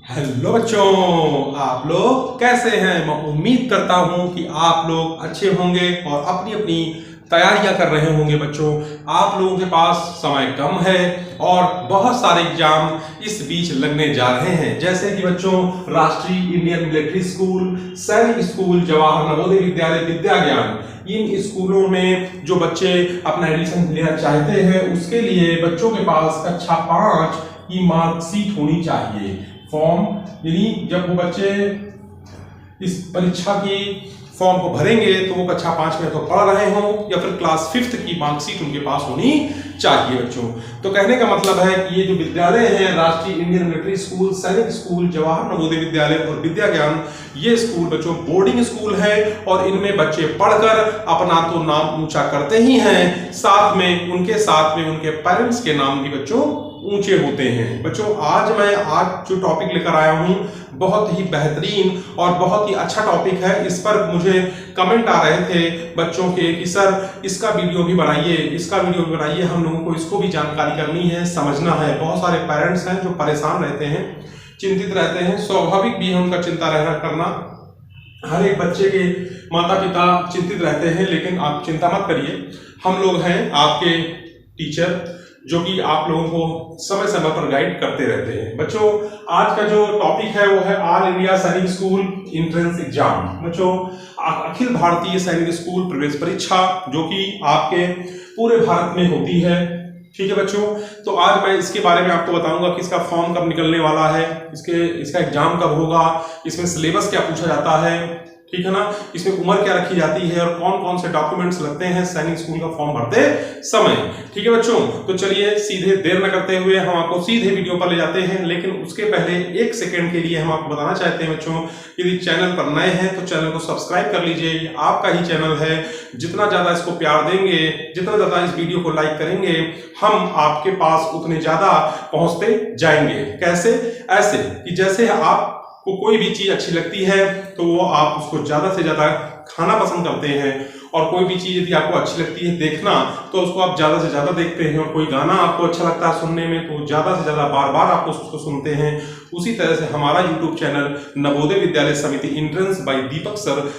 Hello बच्चों, आप लोग कैसे हैं। मैं उम्मीद करता हूं कि आप लोग अच्छे होंगे और अपनी अपनी तैयारियां कर रहे होंगे। बच्चों, आप लोगों के पास समय कम है और बहुत सारे एग्जाम इस बीच लगने जा रहे हैं, जैसे कि बच्चों राष्ट्रीय इंडियन मिलिट्री स्कूल, सैनिक स्कूल, जवाहर नवोदय विद्यालय, विद्या ज्ञान। इन स्कूलों में जो बच्चे अपना एडमिशन लेना चाहते हैं उसके लिए बच्चों के पास कक्षा 5 की मार्कशीट होनी चाहिए। फॉर्म यानी जब वो बच्चे इस परीक्षा की फॉर्म को भरेंगे तो वो कक्षा 5 में तो पढ़ रहे हों या फिर क्लास 5 की मार्कशीट उनके पास होनी चाहिए। बच्चों, तो कहने का मतलब है कि ये जो विद्यालय हैं, राष्ट्रीय इंडियन मिलिट्री स्कूल, सैनिक स्कूल, जवाहर नवोदय विद्यालय और विद्या ज्ञान, ये स्कूल बच्चों बोर्डिंग स्कूल है और इनमें बच्चे पढ़कर अपना तो नाम ऊंचा करते ही हैं, साथ में उनके पेरेंट्स के नाम भी बच्चों ऊंचे होते हैं। बच्चों, आज जो टॉपिक लेकर आया हूं बहुत ही बेहतरीन और बहुत ही अच्छा टॉपिक है। इस पर मुझे कमेंट आ रहे थे बच्चों के कि सर इसका वीडियो भी बनाइए, हम लोगों को इसको भी जानकारी करनी है, समझना है। बहुत सारे पेरेंट्स हैं जो परेशान रहते हैं, चिंतित रहते हैं। स्वाभाविक भी है उनका चिंता रहना करना, हर एक बच्चे के माता पिता चिंतित रहते हैं, लेकिन आप चिंता मत करिए। हम लोग हैं आपके टीचर जो कि आप लोगों को समय समय पर गाइड करते रहते हैं। बच्चों, आज का जो टॉपिक है वो है ऑल इंडिया सैनिक स्कूल एंट्रेंस एग्जाम। बच्चों, अखिल भारतीय सैनिक स्कूल प्रवेश परीक्षा जो कि आपके पूरे भारत में होती है। ठीक है बच्चों, तो आज मैं इसके बारे में आपको बताऊंगा कि इसका फॉर्म कब निकलने वाला है, इसका एग्जाम कब होगा, इसमें सिलेबस क्या पूछा जाता है, ठीक है ना, इसमें उम्र क्या रखी जाती है और कौन कौन से डॉक्यूमेंट्स लगते हैं सैनिक स्कूल का फॉर्म भरते समय। ठीक है बच्चों, तो चलिए सीधे देर न करते हुए हम आपको सीधे वीडियो पर ले जाते हैं। लेकिन उसके पहले 1 सेकंड के लिए हम आपको बताना चाहते हैं बच्चों, यदि चैनल पर नए हैं तो चैनल को सब्सक्राइब कर लीजिए। आपका ही चैनल है, जितना ज्यादा इसको प्यार देंगे, जितना ज्यादा इस वीडियो को लाइक करेंगे, हम आपके पास उतने ज्यादा पहुंचते जाएंगे। कैसे? ऐसे कि जैसे आप को कोई भी चीज अच्छी लगती है तो वो आप उसको ज्यादा से ज्यादा खाना पसंद करते हैं, और कोई भी चीज यदि आपको अच्छी लगती है देखना तो उसको आप ज्यादा से ज्यादा देखते हैं, और कोई गाना आपको अच्छा लगता है सुनने में तो ज्यादा से ज्यादा बार बार आप उसको सुनते हैं। उसी तरह से हमारा यूट्यूब चैनल नवोदय विद्यालय समिति एंट्रेंस बाय दीपक सर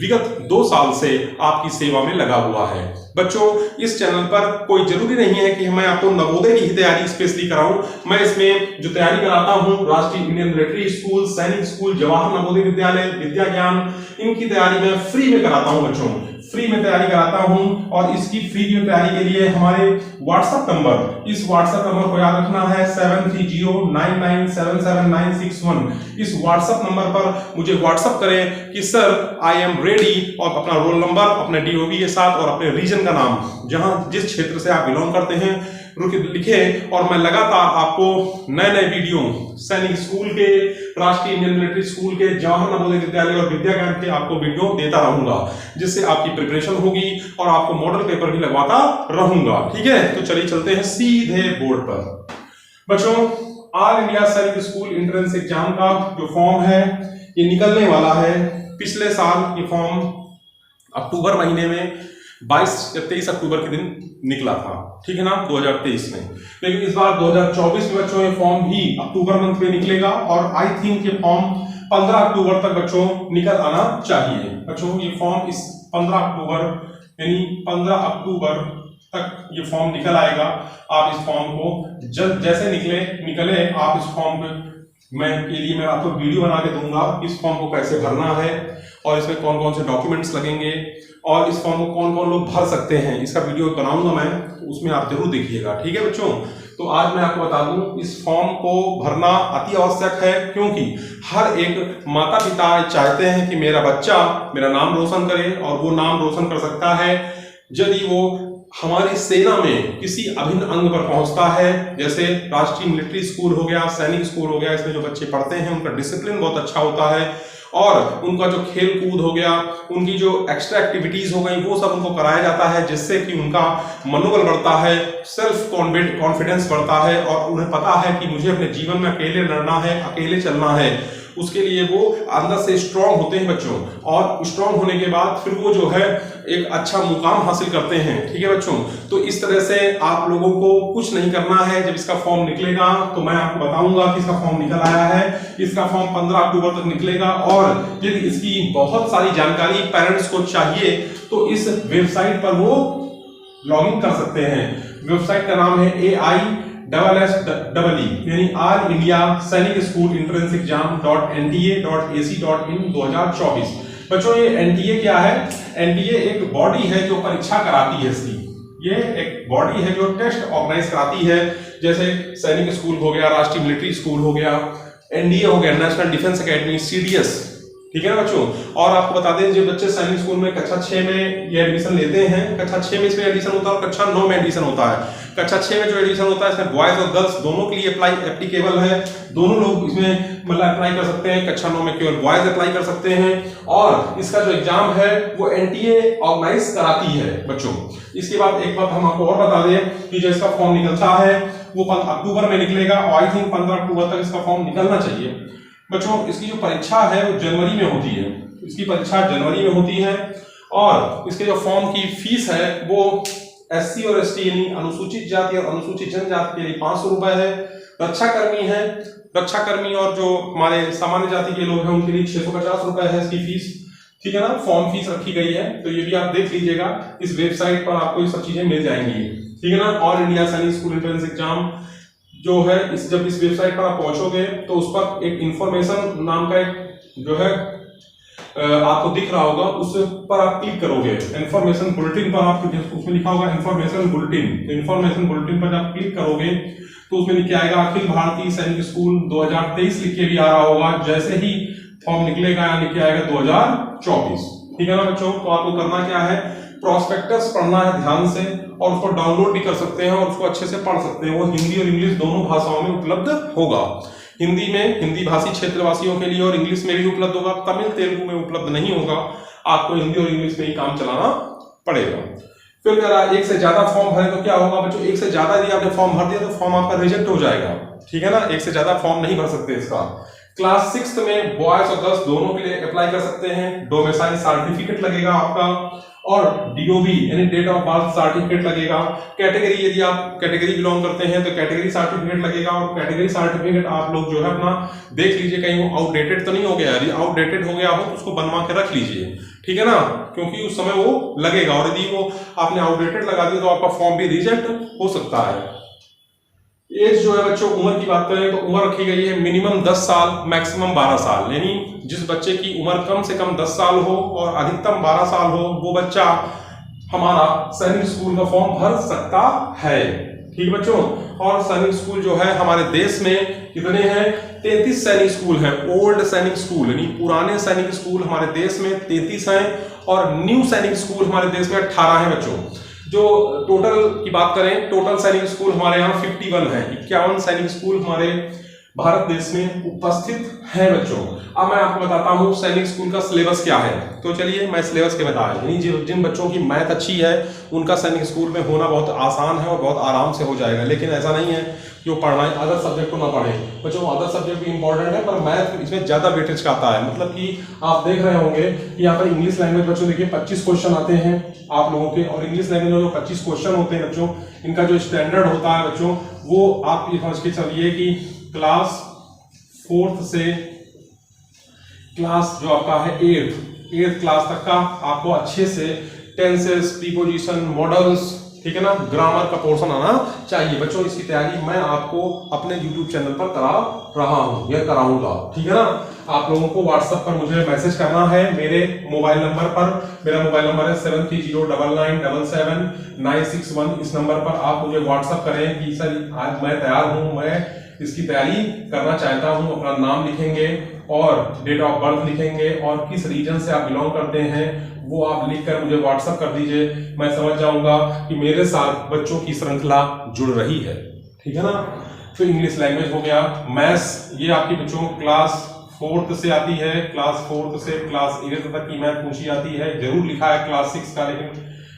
विगत 2 साल से आपकी सेवा में लगा हुआ है। बच्चों, इस चैनल पर कोई जरूरी नहीं है कि मैं आपको नवोदय की ही तैयारी स्पेशली कराऊं। मैं इसमें जो तैयारी कराता हूं राष्ट्रीय इंडियन मिलिट्री स्कूल, सैनिक स्कूल, जवाहर नवोदय विद्यालय, विद्या ज्ञान, इनकी तैयारी मैं फ्री में कराता हूं। बच्चों, फ्री में तैयारी कराता हूं, और इसकी फ्री में तैयारी के लिए हमारे व्हाट्सएप नंबर, इस व्हाट्सएप नंबर को याद रखना है 7309977961। इस व्हाट्सएप नंबर पर मुझे व्हाट्सएप करें कि सर आई एम रेडी, और अपना रोल नंबर, अपने डीओबी के साथ और अपने रीजन का नाम, जहां जिस क्षेत्र से आप बिलोंग करते हैं लिखे, और मैं लगातार आपको नए नए वीडियो सैनिक स्कूल के, राष्ट्रीय इंडियन मिलिट्री स्कूल के, जवाहर नवोदय विद्यालय और विद्या ज्ञान के आपको वीडियो देता रहूंगा, जिससे आपकी प्रिपरेशन होगी और आपको मॉडल पेपर भी लगवाता रहूंगा। ठीक है, तो चलिए चलते हैं सीधे बोर्ड पर। बच्चों, ऑल इंडिया सैनिक स्कूल एंट्रेंस एग्जाम का जो फॉर्म है ये निकलने वाला है। पिछले साल ये फॉर्म अक्टूबर महीने में 22 या 23 अक्टूबर के दिन निकला था, ठीक है ना, 2023 में। लेकिन इस बार 2024 में बच्चों ये फॉर्म भी अक्टूबर मंथ में निकलेगा, और आई थिंक ये फॉर्म 15 अक्टूबर तक बच्चों निकल आना चाहिए। बच्चों, ये फॉर्म इस 15 अक्टूबर तक ये फॉर्म निकल आएगा। आप इस फॉर्म को जैसे निकले आप इस फॉर्म के लिए मैं आपको वीडियो बना के दूंगा, इस फॉर्म को कैसे भरना है और इसमें कौन कौन से डॉक्यूमेंट्स लगेंगे और इस फॉर्म को कौन कौन लोग भर सकते हैं, इसका वीडियो बनाऊंगा मैं, तो उसमें आप जरूर देखिएगा। ठीक है बच्चों, तो आज मैं आपको बता दूं इस फॉर्म को भरना अति आवश्यक है, क्योंकि हर एक माता पिता चाहते हैं कि मेरा बच्चा मेरा नाम रोशन करे, और वो नाम रोशन कर सकता है यदि वो हमारी सेना में किसी अभिन्न अंग पर पहुंचता है। जैसे राष्ट्रीय मिलिट्री स्कूल हो गया, सैनिक स्कूल हो गया, इसमें जो बच्चे पढ़ते हैं उनका डिसिप्लिन बहुत अच्छा होता है, और उनका जो खेल कूद हो गया, उनकी जो एक्स्ट्रा एक्टिविटीज हो गई, वो सब उनको कराया जाता है, जिससे कि उनका मनोबल बढ़ता है, सेल्फ कॉन्फिडेंस बढ़ता है और उन्हें पता है कि मुझे अपने जीवन में अकेले लड़ना है, अकेले चलना है। उसके लिए वो अंदर से स्ट्रांग होते हैं बच्चों, और स्ट्रांग होने के बाद फिर वो जो है एक अच्छा मुकाम हासिल करते हैं। ठीक है बच्चों, तो इस तरह से आप लोगों को कुछ नहीं करना है। जब इसका फॉर्म निकलेगा तो मैं आपको बताऊंगा कि इसका फॉर्म निकल आया है। इसका फॉर्म 15 अक्टूबर तक निकलेगा, और यदि इसकी बहुत सारी जानकारी पेरेंट्स को चाहिए तो इस वेबसाइट पर वो लॉग इन कर सकते हैं। वेबसाइट का नाम है AISSEE यानी ऑल इंडिया सैनिक स्कूल एंट्रेंस एग्जाम .nta.ac.in 2024। बच्चों ये NTA क्या है? NTA एक बॉडी है जो परीक्षा कराती है इसकी। ये एक बॉडी है जो टेस्ट ऑर्गेनाइज कराती है, जैसे सैनिक स्कूल हो गया, राष्ट्रीय मिलिट्री स्कूल हो गया, NDA हो गया, नेशनल डिफेंस एकेडमी, CDS। ठीक है ना बच्चों। और आपको बता दें, जो बच्चे सैनिक स्कूल में कक्षा 6 में ये एडमिशन लेते हैं, कक्षा 6 में इसमें एडमिशन होता है और कक्षा 9 में एडमिशन होता है। कक्षा 6 में जो एडमिशन होता है इसमें बॉयज और गर्ल्स दोनों के लिए एप्लीकेबल है, दोनों लोग इसमें मतलब अप्लाई कर सकते हैं। कक्षा 9 में केवल बॉयज अप्लाई कर सकते हैं, और इसका जो एग्जाम है वो NTA ऑर्गेनाइज कराती है बच्चों। इसके बाद एक बात हम आपको और बता दें कि जो इसका फॉर्म निकलता है वो 15 अक्टूबर में निकलेगा, और आई थिंक 15 अक्टूबर तक इसका फॉर्म निकलना चाहिए बच्चों। इसकी जो परीक्षा है वो जनवरी में होती है, इसकी परीक्षा जनवरी में होती है, और इसके जो फॉर्म की फीस है वो SC और ST यानी अनुसूचित जाति और अनुसूचित जनजाति के लिए 500 रुपए है। रक्षाकर्मी और जो हमारे सामान्य जाति के लोग हैं उनके लिए 650 रुपए है इसकी फीस। ठीक है ना, फॉर्म फीस रखी गई है, तो ये भी आप देख लीजिएगा, इस वेबसाइट पर आपको ये सब चीजें मिल जाएंगी। ठीक है ना, ऑल इंडिया सैनिक स्कूल एंट्रेंस एग्जाम जो है जब इस वेबसाइट पर आप पहुंचोगे तो उस पर एक इंफॉर्मेशन नाम का एक जो है आपको दिख रहा होगा, उस पर आप क्लिक करोगे। इंफॉर्मेशन बुलेटिन पर आपको उसमें लिखा होगा इंफॉर्मेशन बुलेटिन। इंफॉर्मेशन बुलेटिन पर जब क्लिक करोगे तो उसमें लिख के आएगा अखिल भारतीय सैनिक स्कूल 2023 लिख के भी आ रहा होगा। जैसे ही फॉर्म निकलेगा या लिख के आएगा 2024। ठीक है ना बच्चों, तो आपको करना क्या है, प्रोस्पेक्टस पढ़ना है ध्यान से, और उसको डाउनलोड भी कर सकते हैं और उसको अच्छे से पढ़ सकते हैं। वो हिंदी और इंग्लिश दोनों भाषाओं में उपलब्ध होगा। हिंदी में हिंदी भाषी क्षेत्रवासियों के लिए और इंग्लिश में भी उपलब्ध होगा, तमिल तेलुगु में उपलब्ध नहीं होगा। आपको हिंदी और इंग्लिश में ही काम चलाना पड़ेगा। फिर अगर एक से ज्यादा फॉर्म भरे तो क्या होगा बच्चों, एक से ज्यादा यदि आपने फॉर्म भर दिया तो फॉर्म आपका रिजेक्ट हो जाएगा। ठीक है ना, एक से ज्यादा फॉर्म नहीं भर सकते इसका। क्लास 6 में बॉयज और गर्ल्स दोनों के लिए अप्लाई कर सकते हैं। डोमिसाइल सर्टिफिकेट लगेगा आपका, और DOB यानी डेट ऑफ बर्थ सर्टिफिकेट लगेगा। कैटेगरी यदि आप कैटेगरी बिलोंग करते हैं तो कैटेगरी सर्टिफिकेट लगेगा, और कैटेगरी सर्टिफिकेट आप लोग जो है अपना देख लीजिए कहीं वो आउटडेटेड तो नहीं हो गया। यदि आउटडेटेड हो गया हो तो उसको बनवा के रख लीजिए। ठीक है ना, क्योंकि उस समय वो लगेगा, और यदि वो आपने आउटडेटेड लगा दिया तो आपका फॉर्म भी रिजेक्ट हो सकता है। एज जो है बच्चों, उम्र की बात करें तो उम्र रखी गई है मिनिमम 10 साल, मैक्सिमम 12 साल। यानी जिस बच्चे की उम्र कम से कम 10 साल हो और अधिकतम 12 साल हो, वो बच्चा हमारा सैनिक स्कूल का फॉर्म भर सकता है। ठीक बच्चों, और सैनिक स्कूल जो है हमारे देश में कितने हैं, 33 सैनिक स्कूल हैं। ओल्ड सैनिक स्कूल यानी पुराने सैनिक स्कूल हमारे देश में 33 हैं, और न्यू सैनिक स्कूल हमारे देश में 18 हैं बच्चों। जो टोटल की बात करें, टोटल सैनिक स्कूल हमारे यहाँ 51 है। 51 सैनिक स्कूल हमारे भारत देश में उपस्थित है बच्चों। अब मैं आपको बताता हूँ सैनिक स्कूल का सिलेबस क्या है। तो चलिए मैं सिलेबस के बताया, यानी जिन बच्चों की मैथ अच्छी है उनका सैनिक स्कूल में होना बहुत आसान है और बहुत आराम से हो जाएगा। लेकिन ऐसा नहीं है कि वो पढ़ना है अदर सब्जेक्ट को ना पढ़े बच्चों, अदर सब्जेक्ट भी इंपॉर्टेंट है, पर मैथ इसमें ज्यादा वेटेज का आता है। मतलब कि आप देख रहे होंगे कि यहाँ पर इंग्लिश लैंग्वेज बच्चों देखिए 25 क्वेश्चन आते हैं आप लोगों के, और इंग्लिश लैंग्वेज में जो 25 क्वेश्चन होते हैं बच्चों, इनका जो स्टैंडर्ड होता है बच्चों, वो आप ये समझ के चलिए कि क्लास 4th से क्लास जो आपका है 8th क्लास तक का आपको अच्छे से टेंसेस, प्रीपोजिशन, मॉडल्स, ठीक है ना, ग्रामर का पोर्शन आना चाहिए बच्चों। इसकी तैयारी मैं आपको अपने YouTube चैनल पर करा रहा हूँ या कराऊंगा। ठीक है ना, आप लोगों को WhatsApp पर मुझे मैसेज करना है मेरे मोबाइल नंबर पर। मेरा मोबाइल नंबर है 7309977961। इस नंबर पर आप मुझे WhatsApp करें कि सर आज मैं तैयार हूँ, मैं इसकी तैयारी करना चाहता हूँ। अपना नाम लिखेंगे और डेट ऑफ बर्थ लिखेंगे और किस रीजन से आप बिलोंग करते हैं वो आप लिखकर मुझे व्हाट्सएप कर दीजिए। मैं समझ जाऊंगा कि मेरे साथ बच्चों की श्रृंखला जुड़ रही है। ठीक है ना, तो इंग्लिश लैंग्वेज हो गया, मैथ्स ये आपकी बच्चों क्लास 4th से आती है, क्लास 4th से क्लास 8th तक की मैथ पूछी जाती है। जरूर लिखा है क्लास 6 का, लेकिन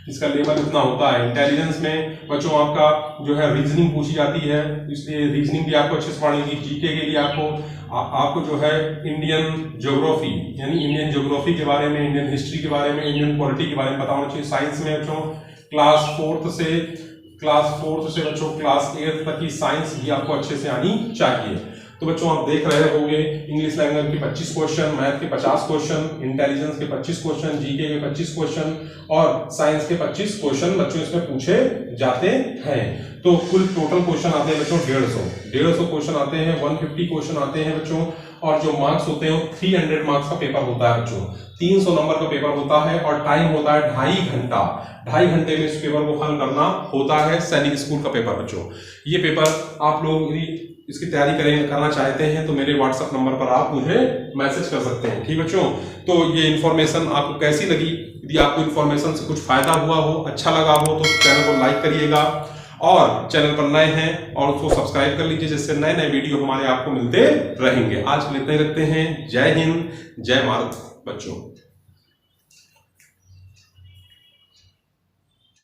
इसका लेवल इतना होता है। इंटेलिजेंस में बच्चों आपका जो है रीजनिंग पूछी जाती है, इसलिए रीजनिंग भी आपको अच्छे से पढ़नी होगी। जीके के लिए आपको जो है इंडियन ज्योग्राफी यानी इंडियन ज्योग्राफी के बारे में, इंडियन हिस्ट्री के बारे में, इंडियन पॉलिटी के बारे में पता होना चाहिए। साइंस में बच्चों क्लास 4th से बच्चों क्लास 8th तक की साइंस भी आपको अच्छे से आनी चाहिए। तो बच्चों आप देख रहे होंगे इंग्लिश लैंग्वेज के 25 क्वेश्चन, मैथ के 50 क्वेश्चन, इंटेलिजेंस के 25 क्वेश्चन, जीके के 25 क्वेश्चन और साइंस के 25 क्वेश्चन बच्चों इसमें पूछे जाते हैं। तो कुल टोटल क्वेश्चन आते हैं बच्चों 150 क्वेश्चन आते हैं, 150 क्वेश्चन आते हैं बच्चों। और जो मार्क्स होते हैं 300 मार्क्स का पेपर होता है बच्चों, 300 नंबर का पेपर होता है और टाइम होता है 2.5 घंटा। 2.5 घंटे में इस पेपर को हल करना होता है। सैनिक स्कूल का पेपर बच्चों, ये पेपर आप लोग यदि इसकी तैयारी करना चाहते हैं तो मेरे व्हाट्सएप नंबर पर आप मुझे मैसेज कर सकते हैं। ठीक बच्चों, तो ये इन्फॉर्मेशन आपको कैसी लगी? यदि आपको इन्फॉर्मेशन से कुछ फायदा हुआ हो, अच्छा लगा हो, तो चैनल को लाइक करिएगा और चैनल पर नए हैं और उसको सब्सक्राइब कर लीजिए, जिससे नए नए वीडियो हमारे आपको मिलते रहेंगे। आज के लिए इतना ही रखते हैं। जय हिंद, जय भारत बच्चों।